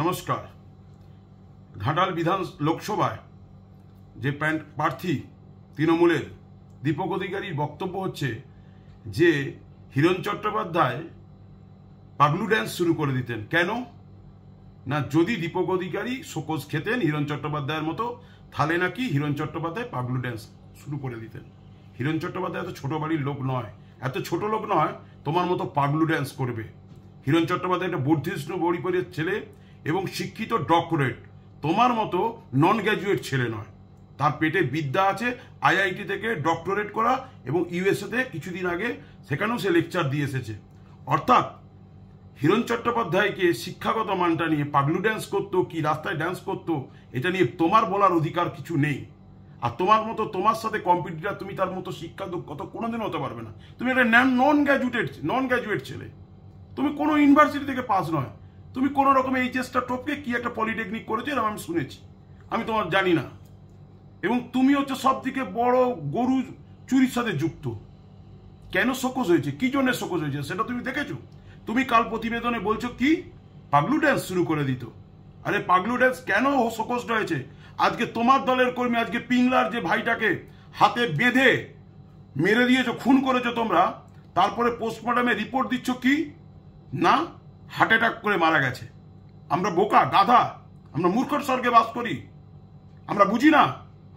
নমস্কার। ঘাটাল বিধান লোকসভায় যে প্রার্থী তৃণমূলের দীপক অধিকারীর বক্তব্য হচ্ছে যে হিরণ চট্টোপাধ্যায় পাগলু ড্যান্স শুরু করে দিতেন। কেন না, যদি দীপক অধিকারী শোকজ খেতেন হিরণ চট্টোপাধ্যায়ের মতো, তাহলে নাকি হিরণ চট্টোপাধ্যায় পাগলু ড্যান্স শুরু করে দিতেন। হিরণ চট্টোপাধ্যায় এত ছোট বাড়ির লোক নয়, এত ছোট লোক নয় তোমার মতো পাগলু ড্যান্স করবে। হিরণ চট্টোপাধ্যায় একটা বর্ধিষ্ণু বড়িপরের ছেলে এবং শিক্ষিত ডক্টরেট, তোমার মতো নন গ্র্যাজুয়েট ছেলে নয়। তার পেটে বিদ্যা আছে, আইআইটি থেকে ডক্টরেট করা এবং ইউএসএতে কিছুদিন আগে সেখানেও সে লেকচার দিয়ে এসেছে। অর্থাৎ হিরণ চট্টোপাধ্যায়কে শিক্ষাগত মানটা নিয়ে পাগলু ড্যান্স করতো কি রাস্তায় ড্যান্স করতো এটা নিয়ে তোমার বলার অধিকার কিছু নেই। আর তোমার মতো তোমার সাথে কম্পিটিটার তুমি তার মতো শিক্ষা দক্ষত কোনোদিন হতে পারবে না। তুমি একটা নন গ্র্যাজুয়েট ছেলে, তুমি কোনো ইউনিভার্সিটি থেকে পাস নয়, তুমি কোনো রকম এইচএসটা টপকে কি একটা পলিটেকনিক করেছো এরকম আমি শুনেছি, আমি তোমার জানি না। এবং তুমি হচ্ছে সব দিকে বড় গরু চুরির সাথে যুক্ত। কেন শোকজ হয়েছে, কি জন্য শোকজ হয়েছে সেটা তুমি দেখেছো? তুমি কাল প্রতিবেদনে বলছো কি পাগলু ড্যান্স শুরু করে দিত। আরে পাগলু ড্যান্স কেন শোকজ হয়েছে? আজকে তোমার দলের কর্মী, আজকে পিংলার যে ভাইটাকে হাতে বেঁধে মেরে দিয়েছো, খুন করেছো তোমরা, তারপরে পোস্টমর্টমে রিপোর্ট দিচ্ছ কি না হার্ট অ্যাটাক করে মারা গেছে। আমরা বোকা গাধা, আমরা মূর্খর স্বর্গে বাস করি, আমরা বুঝি না,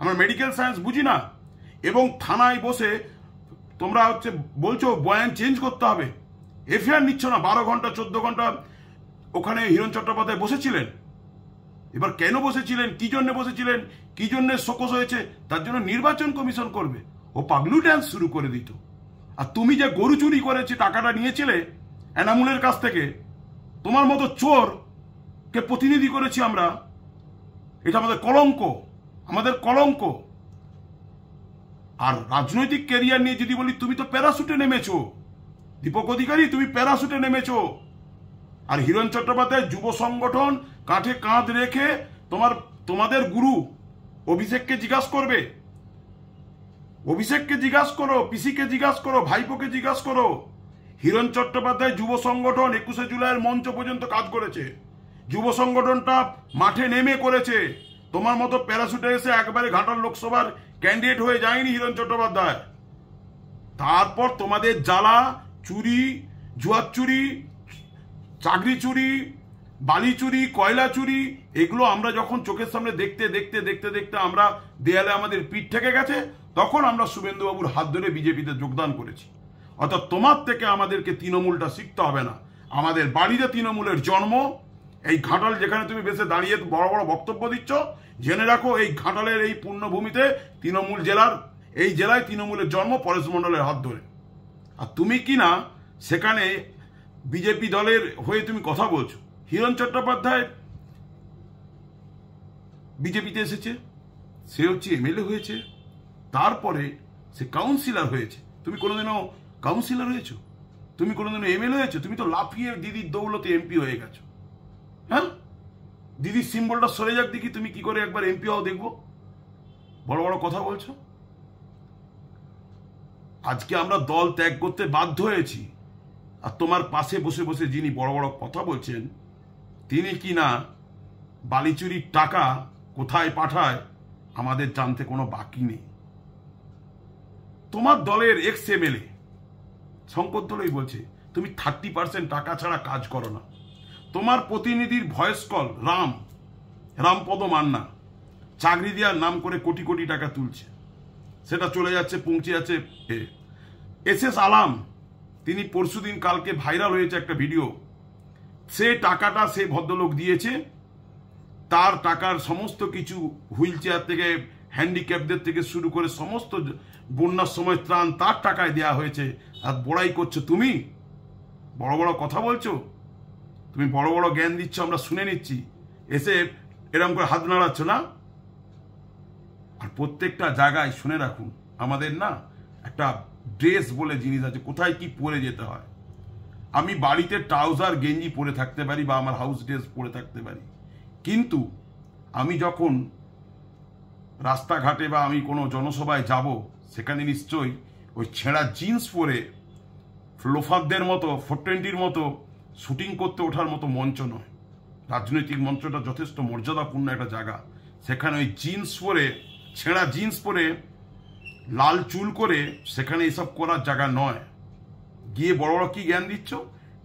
আমরা মেডিকেল সায়েন্স বুঝি না। এবং থানায় বসে তোমরা হচ্ছে বলছো বয়ান চেঞ্জ করতে হবে, এফআইআর নিচ্ছ না। 12 ঘন্টা 14 ঘন্টা ওখানে হিরণ চট্টোপাধ্যায় বসেছিলেন। এবার কেন বসেছিলেন, কি জন্য বসেছিলেন, কি জন্য শোকজ হয়েছে, তার জন্য নির্বাচন কমিশন করবে। ও পাগলু ড্যান্স শুরু করে দিত। আর তুমি যে গরু চুরি করেছে টাকাটা নিয়েছিলে এনামুলের কাছ থেকে, তোমার মতো চোর কে প্রতিনিধি করেছি আমরা। এটা আমাদের কলঙ্ক, আমাদের কলঙ্ক। আর রাজনৈতিক ক্যারিয়ার নিয়ে যদি বলি, তুমি তো প্যারাশুটে নেমেছো দীপক অধিকারী, তুমি প্যারাশুটে নেমেছো। আর হিরণ চট্টোপাধ্যায় যুব সংগঠন কাঁধে কাঁধ রেখে তোমাদের গুরু অভিষেককে জিজ্ঞাসা করবে, অভিষেককে জিজ্ঞাসা করো, পিসিকে জিজ্ঞাসা করো, ভাইপোকে জিজ্ঞাসা করো। হিরণ চট্টোপাধ্যায় যুব সংগঠন 21শে জুলাইয়ের মঞ্চ পর্যন্ত কাজ করেছে, যুব সংগঠনটা মাঠে নেমে করেছে। তোমার মতো প্যারাশুটে এসে একবারে ঘাটাল লোকসভার ক্যান্ডিডেট হয়ে যায়নি হিরণ চট্টোপাধ্যায়। তারপর তোমাদের জ্বালা, চুরি, জুয়ার চুরি, চাকরি চুরি, বালি চুরি, কয়লা চুরি, এগুলো আমরা যখন চোখের সামনে দেখতে দেখতে দেখতে দেখতে আমরা দেয়ালে আমাদের পিঠ ঠেকে গেছে, তখন আমরা শুভেন্দুবাবুর হাত ধরে বিজেপিতে যোগদান করেছি। অর্থাৎ তোমার থেকে আমাদেরকে তৃণমূলটা শিখতে হবে না, আমাদের বাড়িতে তৃণমূলের জন্ম। এই ঘাটাল যেখানে তুমি বেশি দাঁড়িয়ে বড় বড় বক্তব্য দিচ্ছ, জেনে রাখো এই ঘাটালের এই পুণ্যভূমিতে তৃণমূল এই জেলায় তৃণমূলের জন্ম পরেশ মণ্ডলের হাত ধরে। আর তুমি কি না সেখানে বিজেপি দলের হয়ে তুমি কথা বলছো। হিরণ চট্টোপাধ্যায় বিজেপিতে এসেছে, সে হচ্ছে এমএলএ হয়েছে, তারপরে সে কাউন্সিলর হয়েছে। তুমি কোনোদিনও কাউন্সিলর হয়েছো? তুমি কোনোদিনও এমএলএ হয়েছো? তুমি তো লাফিয়ে দিদির দৌলতে এমপি হয়ে গেছো। হ্যাঁ, দিদির সিম্বলটা সরে যাক দেখি তুমি কি করে একবার এমপি হও দেখবো। বড় বড় কথা বলছো। আজকে আমরা দল ত্যাগ করতে বাধ্য হয়েছি, আর তোমার পাশে বসে বসে যিনি বড় বড় কথা বলছেন, তিনি কি না বালিচুরির টাকা কোথায় পাঠায় আমাদের জানতে কোনো বাকি নেই। তোমার দলের এক্স এমএলএ শঙ্কর দলই বলছে তুমি 30% টাকা ছাড়া কাজ করো না। তোমার প্রতিনিধির ভয়েস কল রামপদ মান্না চাকরি দেওয়ার নাম করে কোটি কোটি টাকা তুলছে, সেটা চলে যাচ্ছে, পৌঁছে যাচ্ছে। এসএস আলাম, তিনি পরশুদিন কালকে ভাইরাল হয়েছে একটা ভিডিও, সে টাকাটা সে ভদ্রলোক দিয়েছে, তার টাকার সমস্ত কিছু হুইল চেয়ার থেকে হ্যান্ডিক্যাপদের থেকে শুরু করে সমস্ত বন্যার সময় ত্রাণ তার টাকায় দেওয়া হয়েছে। আর বড়াই করছো তুমি, বড় বড় কথা বলছো, তুমি বড় বড় জ্ঞান দিচ্ছ, আমরা শুনে নিচ্ছি, এসে এরকম করে হাত নাড়াচ্ছ না। আর প্রত্যেকটা জায়গায় শুনে রাখুন, আমাদের না একটা ড্রেস বলে জিনিস আছে, কোথায় কি পরে যেতে হয়। আমি বাড়িতে ট্রাউজার গেঞ্জি পরে থাকতে পারি বা আমার হাউস ড্রেস পরে থাকতে পারি, কিন্তু আমি যখন রাস্তাঘাটে বা আমি কোনো জনসভায় যাব, সেখানে নিশ্চয়ই ওই ছেঁড়া জিন্স পরে লোফারদের মতো 420-র মতো শুটিং করতে ওঠার মতো মঞ্চ নয়। রাজনৈতিক মঞ্চটা যথেষ্ট মর্যাদাপূর্ণ একটা জায়গা, সেখানে ওই জিন্স পরে, ছেঁড়া জিন্স পরে, লাল চুল করে সেখানে এসব করার জায়গা নয়। গিয়ে বড় বড় কি জ্ঞান দিচ্ছ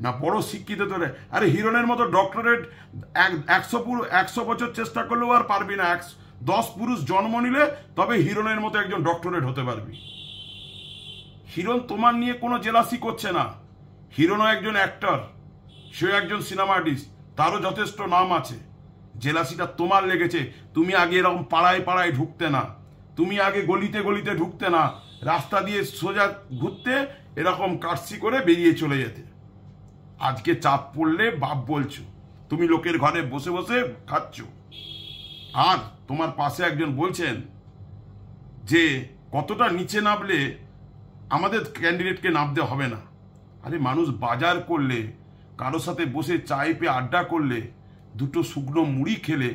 না, বড় শিক্ষিত তোরে। আরে হিরণের মতো ডক্টরেট 100 বছর চেষ্টা করলেও আর পারবি না। 10 পুরুষ জন্ম নিলে তবে হিরণের মতো একজন ডক্টরেট হতে পারবি। হিরণ তোমার নিয়ে কোনো জেলাসি করছে না। হিরণও একজন অ্যাক্টর, সেও একজন সিনেমা আর্টিস্ট, তারও যথেষ্ট নাম আছে। জেলাসিটা তোমার লেগেছে। তুমি আগে এরকম পাড়ায় পাড়ায় ঢুকতে না, তুমি আগে গলিতে গলিতে ঢুকতে না, রাস্তা দিয়ে সোজা ঘুরতে, এরকম কাটসি করে বেরিয়ে চলে যেতে। আজকে চাপ পড়লে বাপ বলছো, তুমি লোকের ঘরে বসে বসে খাচ্ছ। আর তোমার পাশে একজন বলছেন যে কতটা নিচে নামলে আমাদের ক্যান্ডিডেটকে নামতে হবে না। আরে মানুষ বাজার করলে, কারো সাথে বসে চায় পেয়ে আড্ডা করলে, দুটো শুকনো মুড়ি খেলে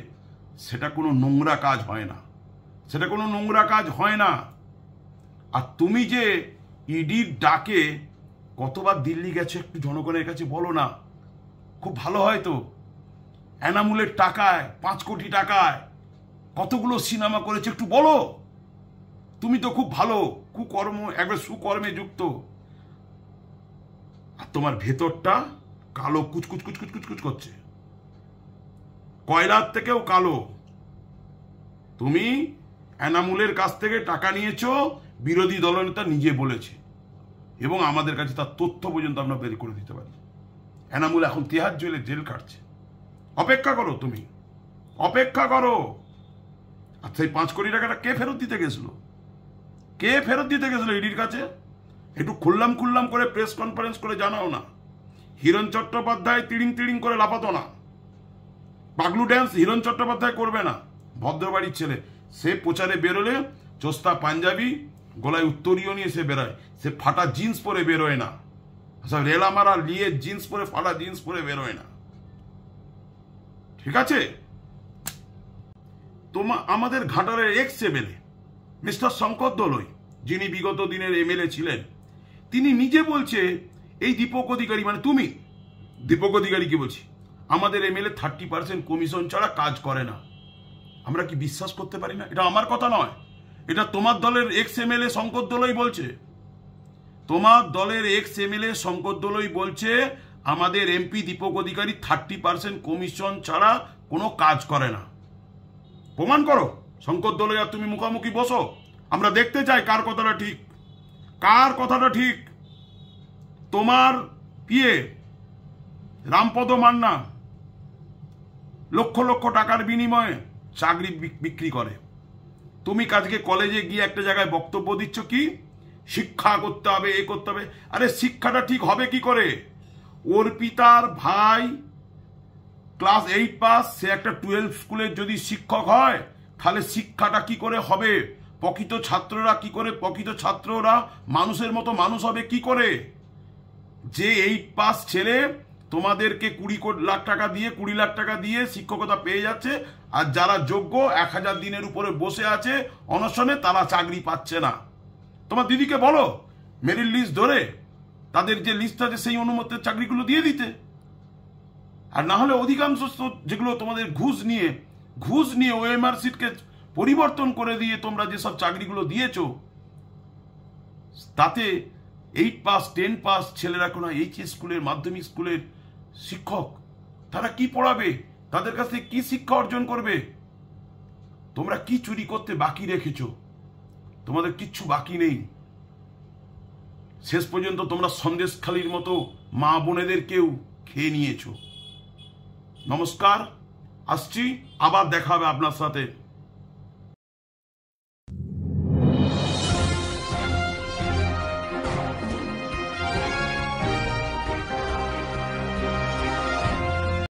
সেটা কোনো নোংরা কাজ হয় না, সেটা কোনো নোংরা কাজ হয় না। আর তুমি যে ইডির ডাকে কতবার দিল্লি গেছো একটু জনগণের কাছে বলো না, খুব ভালো হয় তো। এনামুলের টাকায়, 5 কোটি টাকায় কতগুলো সিনেমা করেছে একটু বলো। তুমি তো খুব ভালো, কুকর্ম, একবার সুকর্মে যুক্ত। আর তোমার ভেতরটা কালো, কুচকুচ কুচকুচ কুচকুচ করছে, কয়লার থেকেও কালো। তুমি এনামুলের কাছ থেকে টাকা নিয়েছো, বিরোধী দলনেতা নিজে বলেছে, এবং আমাদের কাছে তার তথ্য পর্যন্ত আমরা বের করে দিতে পারি। এনামুল এখন 3 জেলে জেল কাটছে। অপেক্ষা করো, তুমি অপেক্ষা করো। আচ্ছা, এই 5 কোটি টাকাটা কে ফেরত দিতে গেছিল? কে ফেরত দিতে গেছিল ইডির কাছে? একটু খুললাম করে প্রেস কনফারেন্স করে জানাও না। হিরণ চট্টোপাধ্যায় তিড়িং তিড়িং করে লাফাতো না। পাগলু ড্যান্স হিরণ চট্টোপাধ্যায় করবে না, ভদ্রবাড়ির ছেলে। সে প্রচারে বেরোলে চোস্তা পাঞ্জাবি, গলায় উত্তরীয় নিয়ে সে বেরোয়, সে ফাটা জিন্স পরে বেরোয় না। সব রেলা মারা লিয়ে জিন্স পরে, ফাটা জিন্স পরে বেরোয় না, ঠিক আছে? আমাদের ঘাটালের এক্স এমএলএ মিস্টার শঙ্কর দলই, যিনি বিগত দিনের এমএলএ ছিলেন, তিনি নিজে বলছে এই দীপক অধিকারী, মানে তুমি দীপক অধিকারী কি বলছি, আমাদের এমএলএ 30% কমিশন ছাড়া কাজ করে না। আমরা কি বিশ্বাস করতে পারি না? এটা আমার কথা নয়, এটা তোমার দলের এক্স এমএলএ শঙ্কর দলই বলছে। তোমার দলের এক্স এমএলএ শঙ্কর দলই বলছে আমাদের এমপি দীপক অধিকারী 30% কমিশন ছাড়া কোনো কাজ করে না। প্রমাণ করো শঙ্কর দলই, আর তুমি মুখামুখি বসো, আমরা দেখতে চাই কার কথাটা ঠিক, কার কথাটা ঠিক। তোমার পিয়ে রামপদ মান্না লক্ষ লক্ষ টাকার বিনিময়ে চাকরি বিক্রি করে। তুমি আজকে কলেজে গিয়ে একটা জায়গায় বক্তব্য দিচ্ছ কি শিক্ষা করতে হবে, এ করতে হবে। আরে শিক্ষাটা ঠিক হবে কি করে? অর্পিতার ভাই ক্লাস 8 পাস, সে একটা 12 স্কুলের যদি শিক্ষক হয়, তাহলে শিক্ষাটা কি করে হবে? প্রকৃত ছাত্ররা কি করে, প্রকৃত ছাত্ররা মানুষের মতো মানুষ হবে কি করে? যে 8 পাস ছেলে তোমাদেরকে 20 লাখ টাকা দিয়ে, 20 লাখ টাকা দিয়ে শিক্ষকতা পেয়ে যাচ্ছে, আর যারা যোগ্য 1000 দিনের উপরে বসে আছে অনশনে, তারা চাকরি পাচ্ছে না। তোমার দিদিকে বলো মেরিট লিস্ট ধরে তাদের যে লিস্ট আছে সেই অনুমতির চাকরিগুলো দিয়ে দিতে। আর না হলে অধিকাংশ যেগুলো তোমাদের ঘুষ নিয়ে ওএমআর সিটকে পরিবর্তন করে দিয়ে তোমরা যেসব চাকরিগুলো দিয়েছো, তাতে 8 পাস 10 পাস ছেলেরা কোনো এইচএস স্কুলের, মাধ্যমিক স্কুলের শিক্ষক, তারা কি পড়াবে? তাদের কাছ থেকে কি শিক্ষা অর্জন করবে? তোমরা কি চুরি করতে বাকি রেখেছো? তোমাদের কিচ্ছু বাকি নেই। শেষ পর্যন্ত তোমরা সন্দেশখালির মতো মা বোনেদেরকেও খেয়ে নিয়েছো। নমস্কার, আসছি, আবার দেখা হবে আপনার সাথে।